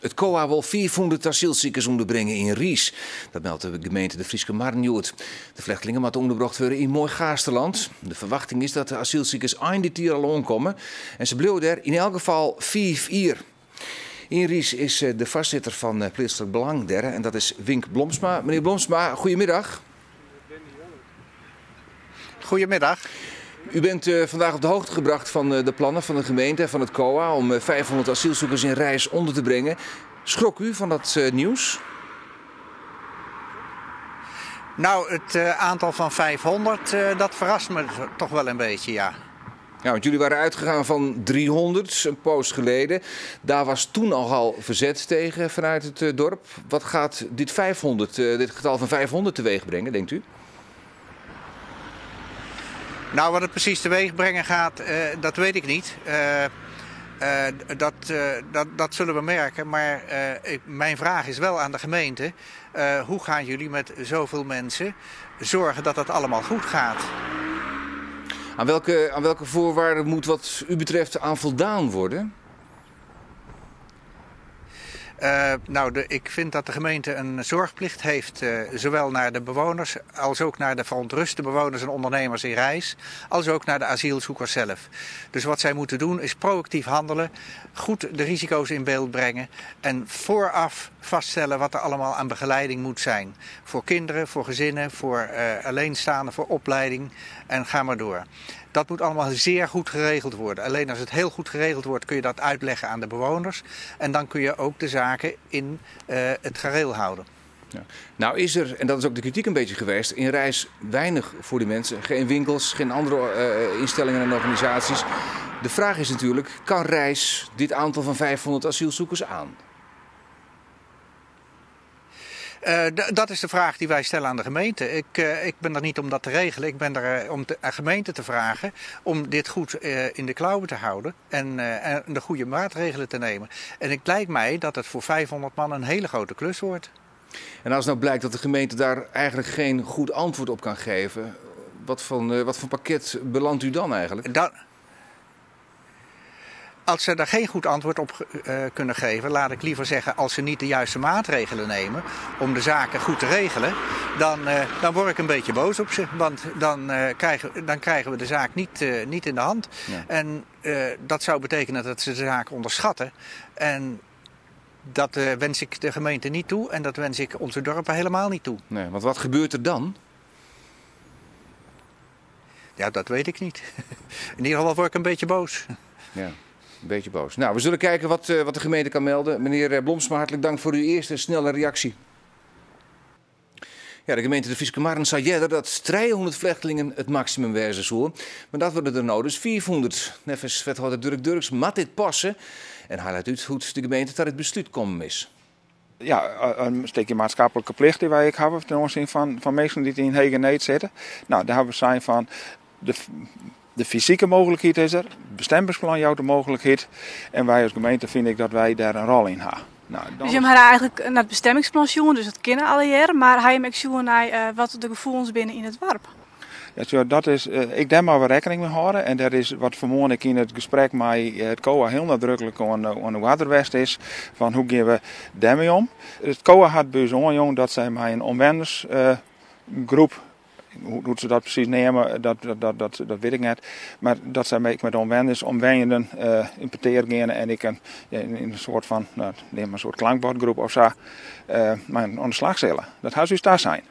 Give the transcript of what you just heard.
Het COA wil 400 asielziekers onderbrengen in Ries. Dat meldt de gemeente de Frieske Marnjoet. De vluchtelingen moeten onderbracht worden in mooi Gaasterland. De verwachting is dat de asielziekers eind dit jaar al omkomen. En ze blijven er in elk geval 4 uur. In Ries is de voorzitter van Plaatselijk Belang der, en dat is Wink Blomsma. Meneer Blomsma, goedemiddag. Goedemiddag. U bent vandaag op de hoogte gebracht van de plannen van de gemeente en van het COA om 500 asielzoekers in Rijs onder te brengen. Schrok u van dat nieuws? Nou, het aantal van 500, dat verrast me toch wel een beetje, ja. Ja, want jullie waren uitgegaan van 300 een poos geleden. Daar was toen al verzet tegen vanuit het dorp. Wat gaat dit getal van 500 teweeg brengen, denkt u? Nou, wat het precies teweeg brengen gaat, dat weet ik niet. Dat zullen we merken. Maar mijn vraag is wel aan de gemeente. Hoe gaan jullie met zoveel mensen zorgen dat dat allemaal goed gaat? Aan welke voorwaarden moet wat u betreft aan voldaan worden? Ik vind dat de gemeente een zorgplicht heeft, zowel naar de bewoners als ook naar de verontruste bewoners en ondernemers in Rijs, als ook naar de asielzoekers zelf. Dus wat zij moeten doen is proactief handelen, goed de risico's in beeld brengen en vooraf vaststellen wat er allemaal aan begeleiding moet zijn. Voor kinderen, voor gezinnen, voor alleenstaanden, voor opleiding en ga maar door. Dat moet allemaal zeer goed geregeld worden. Alleen als het heel goed geregeld wordt kun je dat uitleggen aan de bewoners. En dan kun je ook de zaken in het gareel houden. Ja. Nou is er, en dat is ook de kritiek een beetje geweest, in Rijs weinig voor die mensen. Geen winkels, geen andere instellingen en organisaties. De vraag is natuurlijk, kan Rijs dit aantal van 500 asielzoekers aan? Dat is de vraag die wij stellen aan de gemeente. Ik ben er niet om dat te regelen. Ik ben er om de gemeente te vragen om dit goed in de klauwen te houden en de goede maatregelen te nemen. En het lijkt mij dat het voor 500 man een hele grote klus wordt. En als nou blijkt dat de gemeente daar eigenlijk geen goed antwoord op kan geven, wat voor pakket belandt u dan eigenlijk? Als ze daar geen goed antwoord op kunnen geven, laat ik liever zeggen, als ze niet de juiste maatregelen nemen om de zaken goed te regelen, dan word ik een beetje boos op ze. Want dan krijgen we de zaak niet in de hand. Ja. En dat zou betekenen dat ze de zaak onderschatten. En dat wens ik de gemeente niet toe en dat wens ik onze dorpen helemaal niet toe. Nee, want wat gebeurt er dan? Ja, dat weet ik niet. In ieder geval word ik een beetje boos. Ja. Een beetje boos. Nou, we zullen kijken wat de gemeente kan melden. Meneer Blomsma, hartelijk dank voor uw eerste snelle reactie. Ja, de gemeente de Frieske Marn zei eerder dat 300 vluchtelingen het maximum wezen zou. Maar dat worden er nou dus 400. Neffens wethouder Dirk Durks mat dit passen. En hij laat uit hoe de gemeente tot het besluit komen is. Ja, een stukje maatschappelijke plicht die wij hebben ten aanzien van mensen die in Hegeneet zitten. Nou, daar hebben we zijn van de fysieke mogelijkheid is er, het bestemmingsplan jouwt de mogelijkheid. En wij als gemeente vind ik dat wij daar een rol in hebben. Nou, dus je hebt eigenlijk naar het bestemmingsplan zien, dus dat kennen alle jaren, maar hij hem ook naar wat de gevoelens binnen in het dorp. Ja, dat is, ik daar maar wel rekening mee houden. En dat is wat vanmorgen ik in het gesprek met het COA heel nadrukkelijk aan de Waterwest is. Van hoe gaan we daarmee om? Het COA had bijzonder dat zij mij een omwendersgroep. Hoe ze dat precies nemen, dat weet ik niet. Maar dat zij met de omwenden importeren gaan en ik in een soort van, neem maar een soort klankbordgroep of zo, maar aan de slag stellen. Dat zou dus daar zijn.